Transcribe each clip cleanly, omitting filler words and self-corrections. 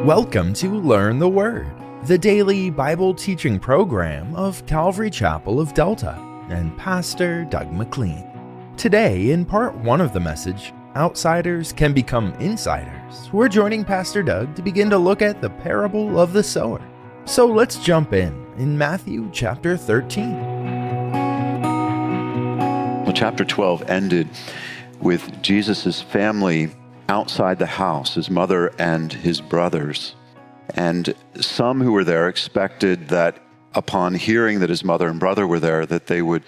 Welcome to Learn the Word, the daily Bible teaching program of Calvary Chapel of Delta and Pastor Doug McLean. Today, in part one of the message, Outsiders Can Become Insiders, we're joining Pastor Doug to begin to look at the parable of the sower. So let's jump in Matthew chapter 13. Well, chapter 12 ended with Jesus' family outside the house, his mother and his brothers. And some who were there expected that upon hearing that his mother and brother were there, that they would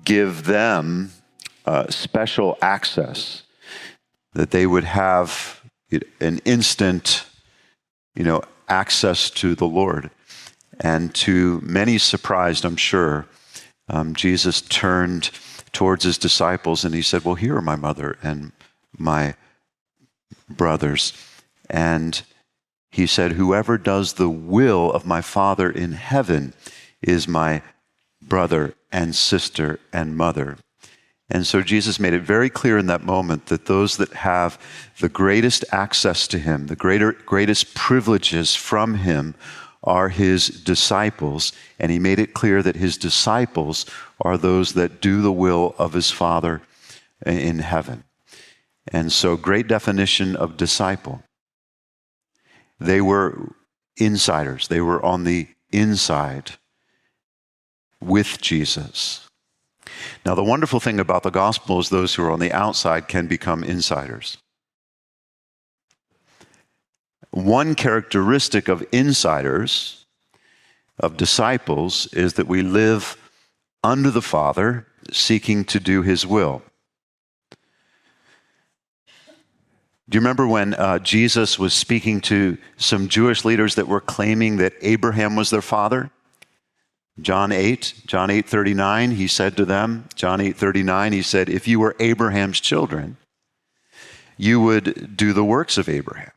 give them special access, that they would have an instant, access to the Lord. And to many surprised, I'm sure, Jesus turned towards his disciples and he said, well, here are my mother and my brothers. And he said, whoever does the will of my Father in heaven is my brother and sister and mother. And so Jesus made it very clear in that moment that those that have the greatest access to him, the greatest privileges from him, are his disciples. And he made it clear that his disciples are those that do the will of his Father in heaven. And so, great definition of disciple. They were insiders. They were on the inside with Jesus. Now, the wonderful thing about the gospel is those who are on the outside can become insiders. One characteristic of insiders, of disciples, is that we live under the Father, seeking to do his will. Do you remember when Jesus was speaking to some Jewish leaders that were claiming that Abraham was their father? John 8:39, he said to them, John 8:39, he said, if you were Abraham's children, you would do the works of Abraham.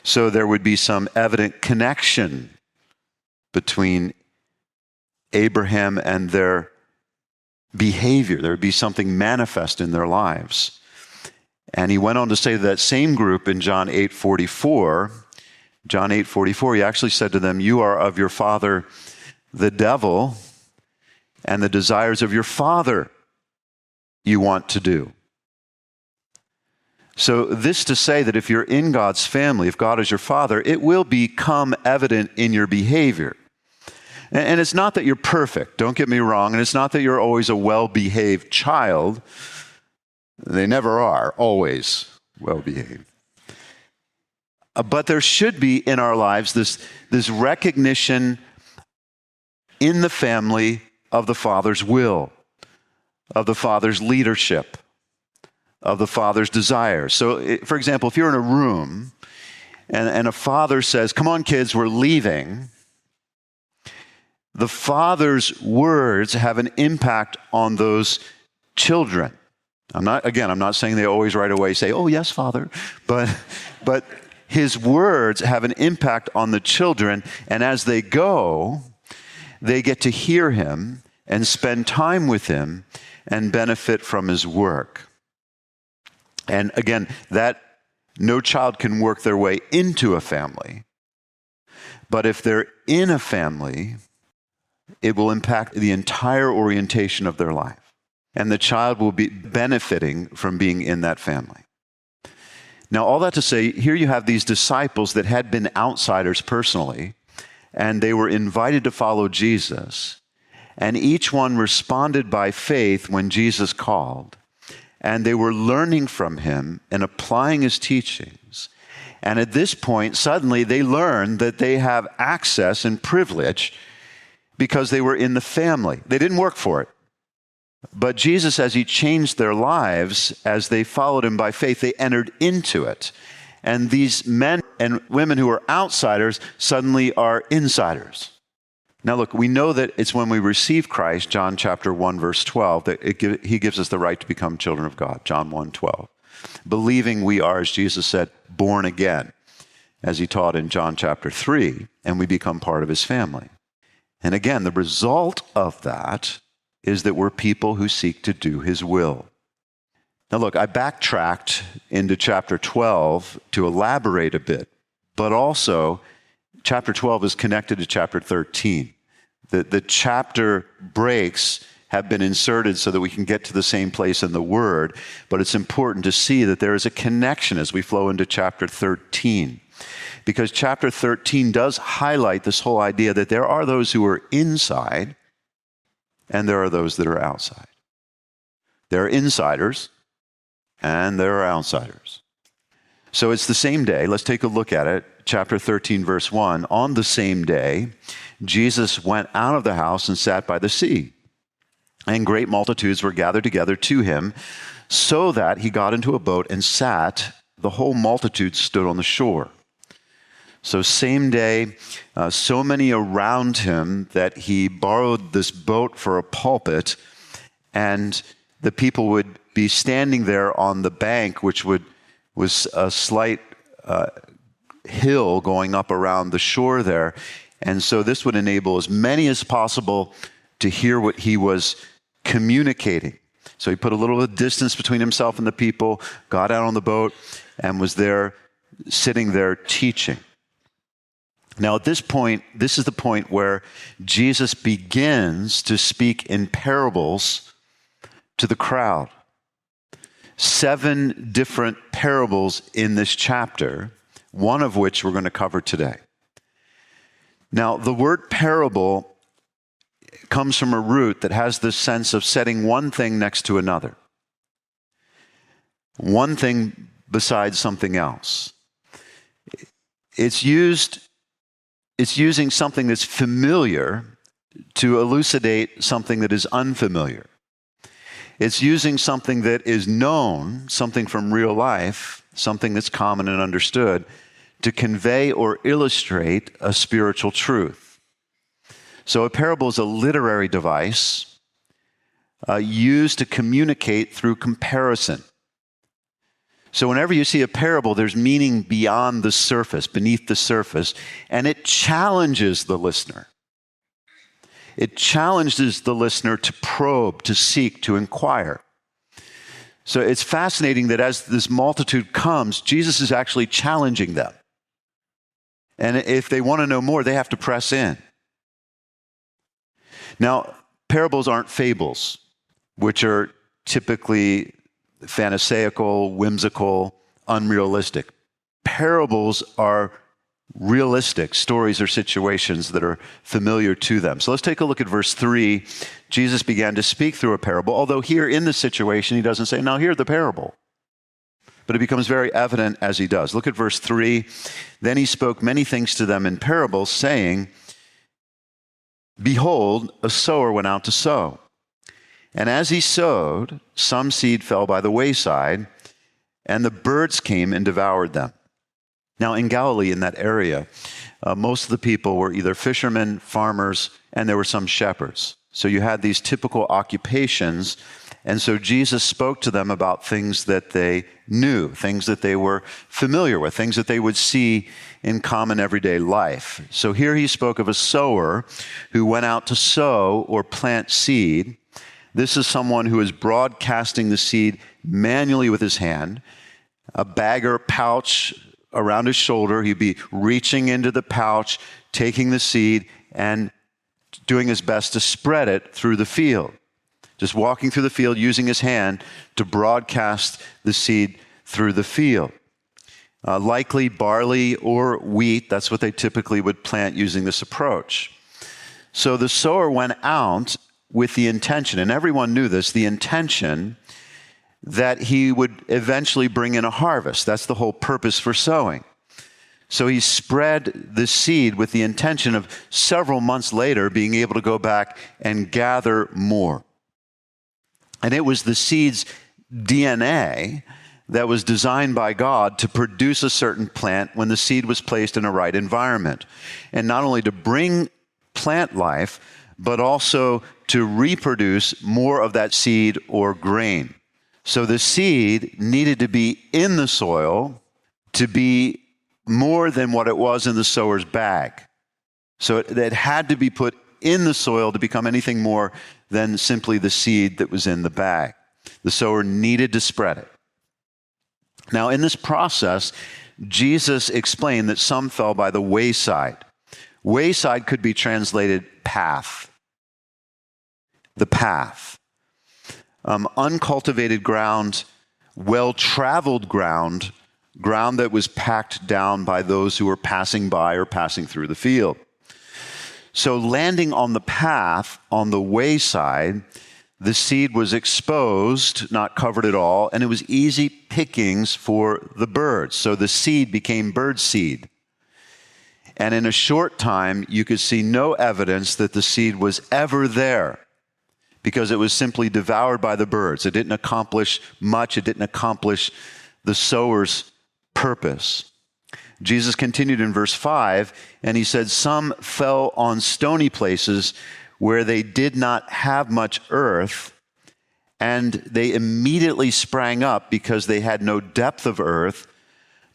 So there would be some evident connection between Abraham and their behavior. There would be something manifest in their lives. And he went on to say to that same group in John 8:44, he actually said to them, you are of your father, the devil, and the desires of your father you want to do. So this to say that if you're in God's family, if God is your father, it will become evident in your behavior. And it's not that you're perfect, don't get me wrong, and it's not that you're always a well-behaved child. They never are, always well-behaved. But there should be in our lives this recognition in the family of the Father's will, of the Father's leadership, of the Father's desire. So, for example, if you're in a room and a father says, come on, kids, we're leaving, the Father's words have an impact on those children. I'm not saying they always right away say, oh, yes, Father, but his words have an impact on the children, and as they go, they get to hear him and spend time with him and benefit from his work. And again, that no child can work their way into a family, but if they're in a family, it will impact the entire orientation of their life. And the child will be benefiting from being in that family. Now, all that to say, here you have these disciples that had been outsiders personally, and they were invited to follow Jesus, and each one responded by faith when Jesus called, and they were learning from him and applying his teachings. And at this point, suddenly they learned that they have access and privilege because they were in the family. They didn't work for it. But Jesus, as he changed their lives, as they followed him by faith, they entered into it. And these men and women who are outsiders suddenly are insiders. Now look, we know that it's when we receive Christ, John chapter 1, verse 12, that he gives us the right to become children of God, John 1:12. Believing we are, as Jesus said, born again, as he taught in John chapter 3, and we become part of his family. And again, the result of that is that we're people who seek to do his will. Now look, I backtracked into chapter 12 to elaborate a bit, but also chapter 12 is connected to chapter 13. The chapter breaks have been inserted so that we can get to the same place in the Word, but it's important to see that there is a connection as we flow into chapter 13. Because chapter 13 does highlight this whole idea that there are those who are inside and there are those that are outside. There are insiders and there are outsiders. So it's the same day. Let's take a look at it. Chapter 13, verse 1. On the same day, Jesus went out of the house and sat by the sea. And great multitudes were gathered together to him, so that he got into a boat and sat. The whole multitude stood on the shore. So same day, so many around him that he borrowed this boat for a pulpit, and the people would be standing there on the bank, which was a slight hill going up around the shore there. And so this would enable as many as possible to hear what he was communicating. So he put a little distance between himself and the people, got out on the boat, and was there, sitting there teaching. Now at this point, this is the point where Jesus begins to speak in parables to the crowd. 7 different parables in this chapter, one of which we're going to cover today. Now, the word parable comes from a root that has this sense of setting one thing next to another. One thing besides something else. It's using something that's familiar to elucidate something that is unfamiliar. It's using something that is known, something from real life, something that's common and understood, to convey or illustrate a spiritual truth. So a parable is a literary device used to communicate through comparison. So whenever you see a parable, there's meaning beyond the surface, beneath the surface, and it challenges the listener. It challenges the listener to probe, to seek, to inquire. So it's fascinating that as this multitude comes, Jesus is actually challenging them. And if they want to know more, they have to press in. Now, parables aren't fables, which are typically pharisaical, whimsical, unrealistic. Parables are realistic stories or situations that are familiar to them. So let's take a look at verse 3. Jesus began to speak through a parable, although here in the situation, he doesn't say, now hear the parable. But it becomes very evident as he does. Look at verse 3. Then he spoke many things to them in parables, saying, behold, a sower went out to sow. And as he sowed, some seed fell by the wayside, and the birds came and devoured them. Now, in Galilee, in that area, most of the people were either fishermen, farmers, and there were some shepherds. So you had these typical occupations, and so Jesus spoke to them about things that they knew, things that they were familiar with, things that they would see in common everyday life. So here he spoke of a sower who went out to sow or plant seed. This is someone who is broadcasting the seed manually with his hand, a bag or pouch around his shoulder. He'd be reaching into the pouch, taking the seed, and doing his best to spread it through the field. Just walking through the field, using his hand to broadcast the seed through the field. Likely barley or wheat, that's what they typically would plant using this approach. So the sower went out with the intention, and everyone knew this, the intention that he would eventually bring in a harvest. That's the whole purpose for sowing. So he spread the seed with the intention of several months later being able to go back and gather more. And it was the seed's DNA that was designed by God to produce a certain plant when the seed was placed in a right environment. And not only to bring plant life, but also to reproduce more of that seed or grain. So the seed needed to be in the soil to be more than what it was in the sower's bag. So it had to be put in the soil to become anything more than simply the seed that was in the bag. The sower needed to spread it. Now, in this process, Jesus explained that some fell by the wayside. Wayside could be translated path. The path. Uncultivated ground, well-traveled ground that was packed down by those who were passing by or passing through the field. So landing on the path, on the wayside, the seed was exposed, not covered at all, and it was easy pickings for the birds. So the seed became bird seed. And in a short time, you could see no evidence that the seed was ever there because it was simply devoured by the birds. It didn't accomplish much. It didn't accomplish the sower's purpose. Jesus continued in verse 5, and he said, some fell on stony places where they did not have much earth, and they immediately sprang up because they had no depth of earth.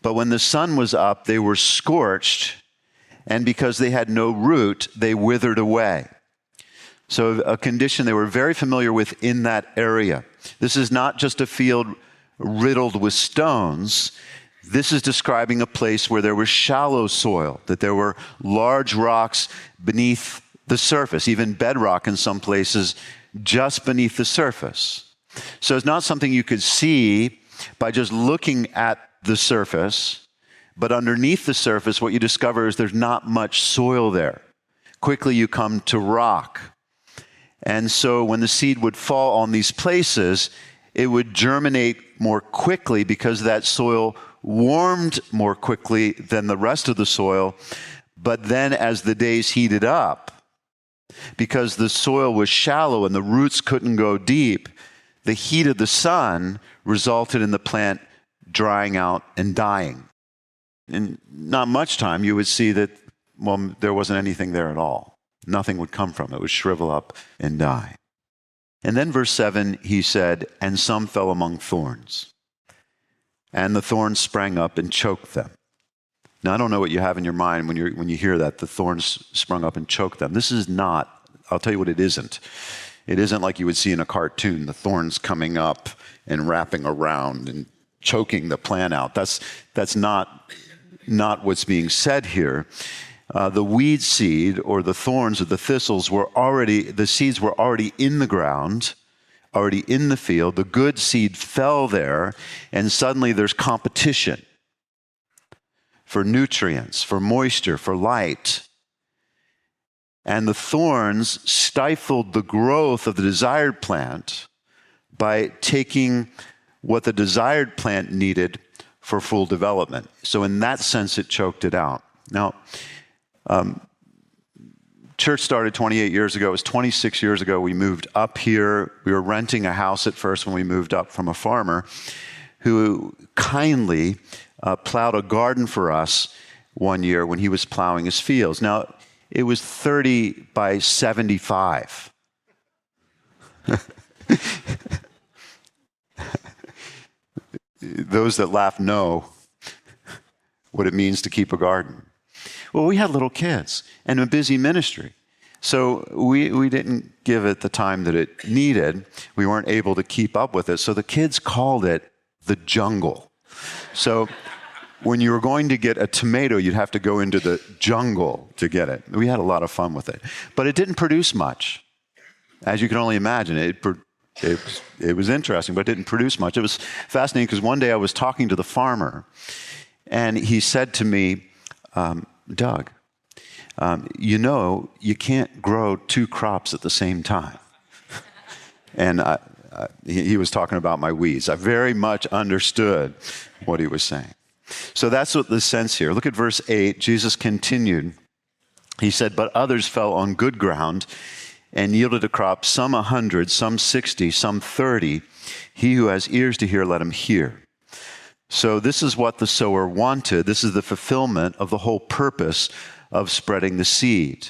But when the sun was up, they were scorched, and because they had no root, they withered away. So a condition they were very familiar with in that area. This is not just a field riddled with stones. This is describing a place where there was shallow soil, that there were large rocks beneath the surface, even bedrock in some places just beneath the surface. So it's not something you could see by just looking at the surface, but underneath the surface, what you discover is there's not much soil there. Quickly you come to rock. And so when the seed would fall on these places, it would germinate more quickly because that soil warmed more quickly than the rest of the soil. But then as the days heated up, because the soil was shallow and the roots couldn't go deep, the heat of the sun resulted in the plant drying out and dying. In not much time, you would see that, well, there wasn't anything there at all. Nothing would come from it. It would shrivel up and die. And then verse 7, he said, and some fell among thorns, and the thorns sprang up and choked them. Now, I don't know what you have in your mind when you hear that, the thorns sprung up and choked them. This is not, I'll tell you what it isn't. It isn't like you would see in a cartoon, the thorns coming up and wrapping around and choking the plant out. That's not what's being said here. The weed seed or the thorns or the thistles the seeds were already in the ground, already in the field. The good seed fell there, and suddenly there's competition for nutrients, for moisture, for light. And the thorns stifled the growth of the desired plant by taking what the desired plant needed for full development. So in that sense, it choked it out. Now, church started 28 years ago. It was 26 years ago we moved up here. We were renting a house at first when we moved up from a farmer who kindly plowed a garden for us one year when he was plowing his fields. Now, it was 30 by 75. Those that laugh know what it means to keep a garden. Well, we had little kids and a busy ministry. So we didn't give it the time that it needed. We weren't able to keep up with it. So the kids called it the jungle. So when you were going to get a tomato, you'd have to go into the jungle to get it. We had a lot of fun with it. But it didn't produce much. As you can only imagine, it was interesting, but it didn't produce much. It was fascinating because one day I was talking to the farmer, and he said to me, Doug, you can't grow two crops at the same time. And he was talking about my weeds. I very much understood what he was saying. So that's what the sense here. Look at verse 8. Jesus continued. He said, but others fell on good ground and yielded a crop, some 100, some 60, some 30. He who has ears to hear, let him hear. So this is what the sower wanted. This is the fulfillment of the whole purpose of spreading the seed,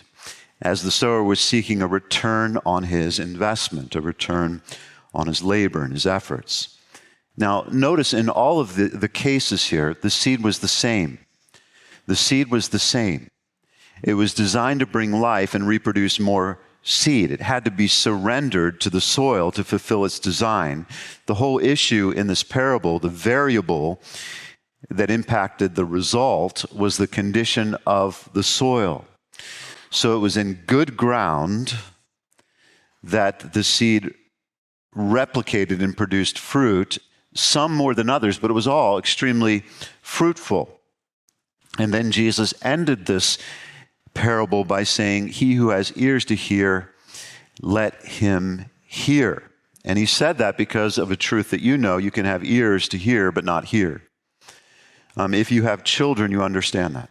as the sower was seeking a return on his investment, a return on his labor and his efforts. Now, notice in all of the cases here, the seed was the same. The seed was the same. It was designed to bring life and reproduce more seed. It had to be surrendered to the soil to fulfill its design. The whole issue in this parable, the variable that impacted the result, was the condition of the soil. So it was in good ground that the seed replicated and produced fruit, some more than others, but it was all extremely fruitful. And then Jesus ended this parable by saying, "He who has ears to hear, let him hear." And he said that because of a truth that you know: you can have ears to hear, but not hear. If you have children, you understand that.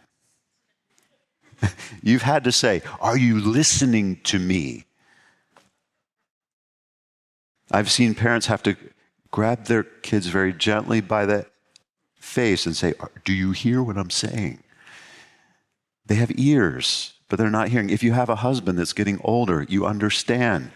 You've had to say, "Are you listening to me?" I've seen parents have to grab their kids very gently by the face and say, "Do you hear what I'm saying?" They have ears, but they're not hearing. If you have a husband that's getting older, you understand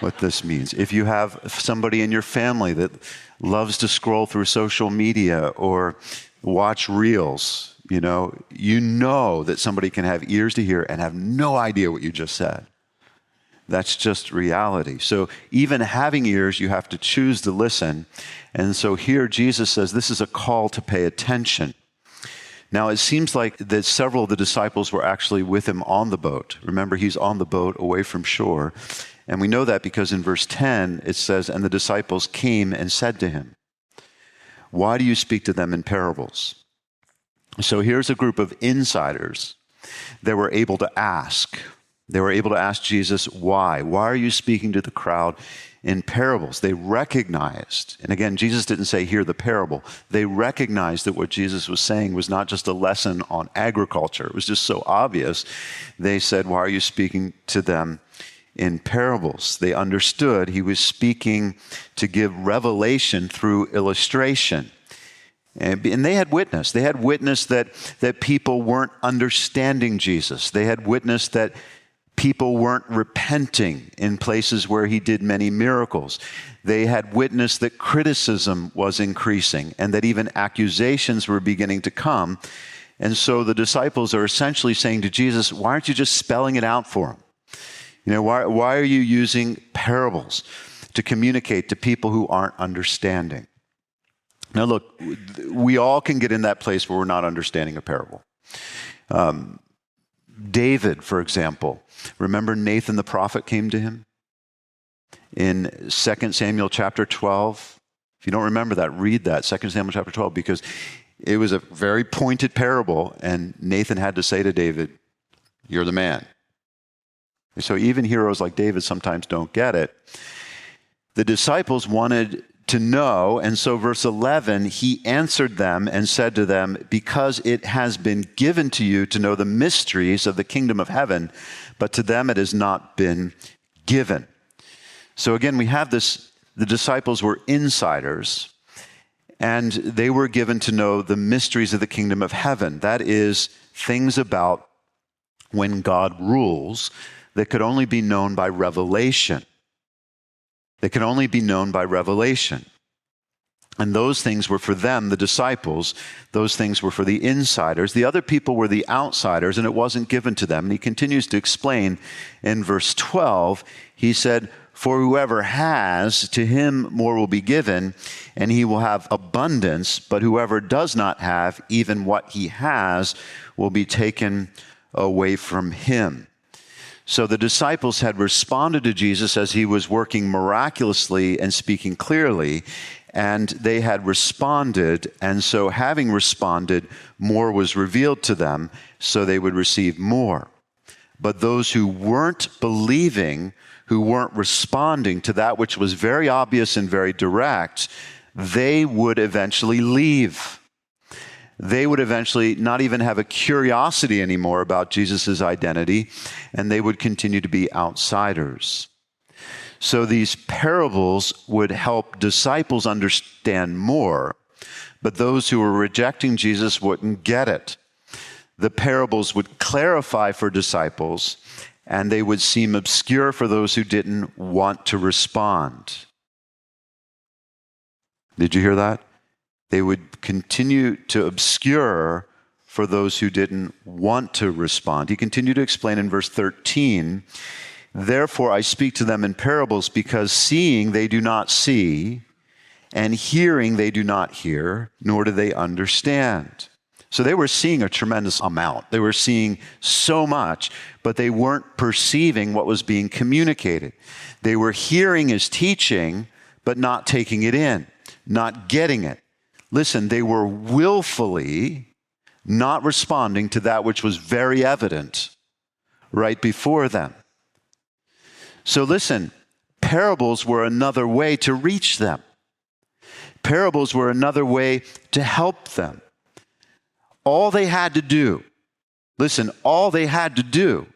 what this means. If you have somebody in your family that loves to scroll through social media or watch reels, you know that somebody can have ears to hear and have no idea what you just said. That's just reality. So even having ears, you have to choose to listen. And so here Jesus says this is a call to pay attention. Now, it seems like that several of the disciples were actually with him on the boat. Remember, he's on the boat away from shore. And we know that because in verse 10, it says, "And the disciples came and said to him, 'Why do you speak to them in parables?'" So here's a group of insiders that were able to ask. They were able to ask Jesus, why? Why are you speaking to the crowd in parables? They recognized, and again, Jesus didn't say, "Hear the parable." They recognized that what Jesus was saying was not just a lesson on agriculture. It was just so obvious. They said, "Why are you speaking to them in parables?" They understood he was speaking to give revelation through illustration. And they had witnessed. They had witnessed that people weren't understanding Jesus. They had witnessed that people weren't repenting in places where he did many miracles. They had witnessed that criticism was increasing and that even accusations were beginning to come. And so the disciples are essentially saying to Jesus, "Why aren't you just spelling it out for them? Why are you using parables to communicate to people who aren't understanding?" Now look, we all can get in that place where we're not understanding a parable. David, for example, remember Nathan the prophet came to him in 2 Samuel chapter 12? If you don't remember that, read that, 2 Samuel chapter 12, because it was a very pointed parable, and Nathan had to say to David, "You're the man." So even heroes like David sometimes don't get it. The disciples wanted to know, and so verse 11, he answered them and said to them, "Because it has been given to you to know the mysteries of the kingdom of heaven, but to them it has not been given." So again, we have this, the disciples were insiders, and they were given to know the mysteries of the kingdom of heaven. That is, things about when God rules that could only be known by revelation. They can only be known by revelation. And those things were for them, the disciples. Those things were for the insiders. The other people were the outsiders, and it wasn't given to them. And he continues to explain in verse 12. He said, "For whoever has, to him more will be given, and he will have abundance. But whoever does not have, even what he has, will be taken away from him." So the disciples had responded to Jesus as he was working miraculously and speaking clearly, and they had responded, and so having responded, more was revealed to them, so they would receive more. But those who weren't believing, who weren't responding to that which was very obvious and very direct, they would eventually leave. They would eventually not even have a curiosity anymore about Jesus' identity, and they would continue to be outsiders. So these parables would help disciples understand more, but those who were rejecting Jesus wouldn't get it. The parables would clarify for disciples, and they would seem obscure for those who didn't want to respond. Did you hear that? They would continue to obscure for those who didn't want to respond. He continued to explain in verse 13, Therefore I speak to them in parables, because seeing they do not see, and hearing they do not hear, nor do they understand. So they were seeing a tremendous amount. They were seeing so much, but they weren't perceiving what was being communicated. They were hearing his teaching, but not taking it in, not getting it. Listen, they were willfully not responding to that which was very evident right before them. So listen, parables were another way to reach them. Parables were another way to help them. All they had to do, listen, all they had to do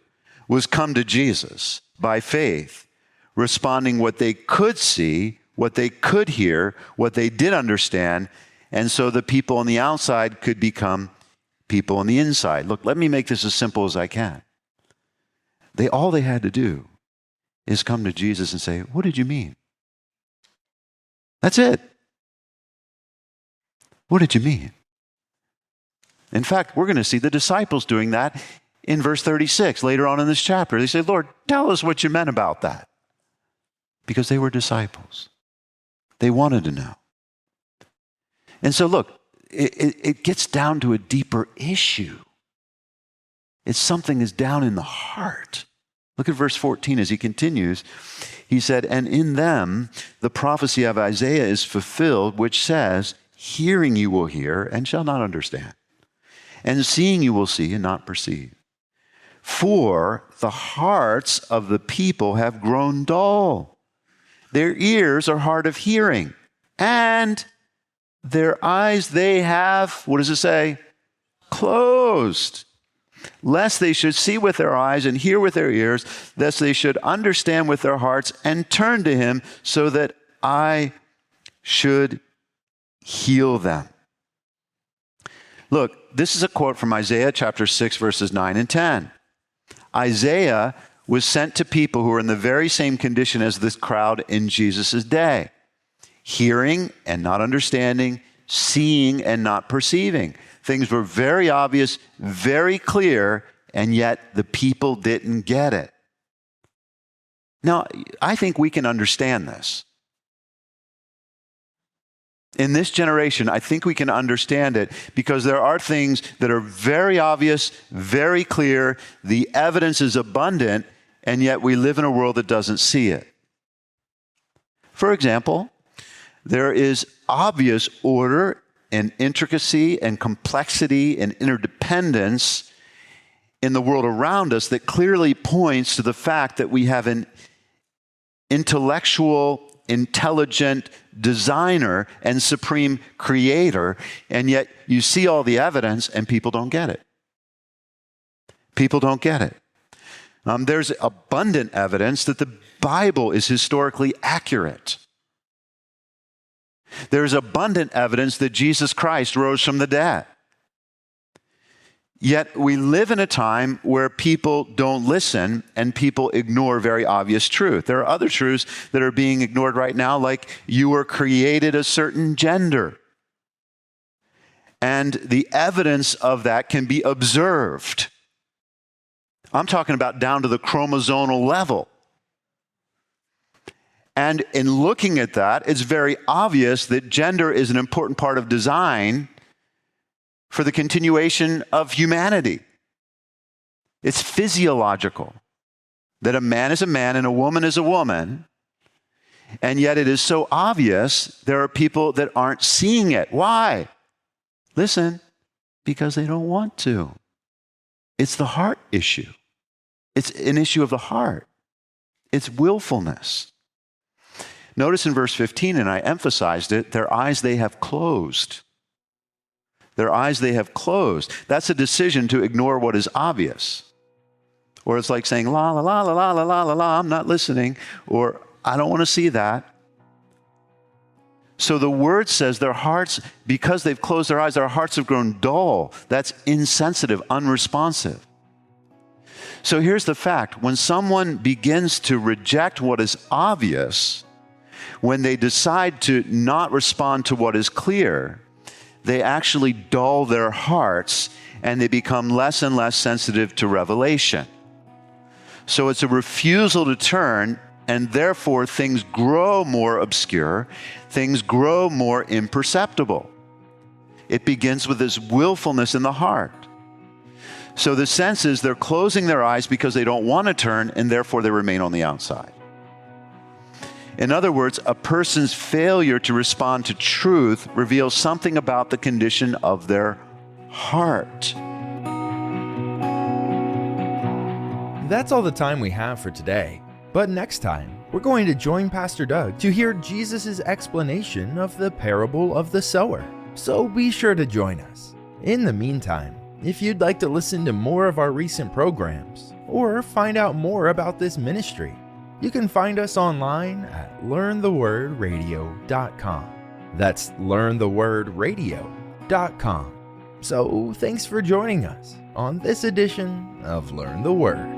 was come to Jesus by faith, responding what they could see, what they could hear, what they did understand, and so the people on the outside could become people on the inside. Look, let me make this as simple as I can. All they had to do is come to Jesus and say, what did you mean? That's it. What did you mean? In fact, we're going to see the disciples doing that in verse 36, later on in this chapter. They say, Lord, tell us what you meant about that. Because they were disciples. They wanted to know. And so look, it gets down to a deeper issue. It's something that's down in the heart. Look at verse 14 as he continues. He said, and in them the prophecy of Isaiah is fulfilled, which says, hearing you will hear and shall not understand, and seeing you will see and not perceive. For the hearts of the people have grown dull. Their ears are hard of hearing, and their eyes they have, what does it say? Closed. Lest they should see with their eyes and hear with their ears, lest they should understand with their hearts and turn to him, so that I should heal them. Look, this is a quote from Isaiah chapter 6, verses 9 and 10. Isaiah was sent to people who were in the very same condition as this crowd in Jesus' day. Hearing and not understanding, seeing and not perceiving. Things were very obvious, very clear, and yet the people didn't get it. Now, I think we can understand this. In this generation, I think we can understand it because there are things that are very obvious, very clear, the evidence is abundant, and yet we live in a world that doesn't see it. For example, there is obvious order and intricacy and complexity and interdependence in the world around us that clearly points to the fact that we have an intellectual, intelligent designer and supreme creator, and yet you see all the evidence and people don't get it. People don't get it. There's abundant evidence that the Bible is historically accurate. There's abundant evidence that Jesus Christ rose from the dead. Yet we live in a time where people don't listen and people ignore very obvious truth. There are other truths that are being ignored right now, like you were created a certain gender. And the evidence of that can be observed. I'm talking about down to the chromosomal level. And in looking at that, it's very obvious that gender is an important part of design for the continuation of humanity. It's physiological that a man is a man and a woman is a woman, and yet it is so obvious there are people that aren't seeing it. Why? Listen, because they don't want to. It's the heart issue. It's an issue of the heart. It's willfulness. Notice in verse 15, and I emphasized it, their eyes they have closed. Their eyes they have closed. That's a decision to ignore what is obvious. Or it's like saying, la, la, la, la, la, la, la, la, la, I'm not listening, or I don't want to see that. So the word says their hearts, because they've closed their eyes, their hearts have grown dull. That's insensitive, unresponsive. So here's the fact. When someone begins to reject what is obvious, when they decide to not respond to what is clear, they actually dull their hearts and they become less and less sensitive to revelation. So it's a refusal to turn, and therefore things grow more obscure, things grow more imperceptible. It begins with this willfulness in the heart. So the sense is they're closing their eyes because they don't want to turn, and therefore they remain on the outside. In other words, a person's failure to respond to truth reveals something about the condition of their heart. That's all the time we have for today. But next time, we're going to join Pastor Doug to hear Jesus' explanation of the parable of the sower. So be sure to join us. In the meantime, if you'd like to listen to more of our recent programs or find out more about this ministry, you can find us online at learnthewordradio.com. That's learnthewordradio.com. So thanks for joining us on this edition of Learn the Word.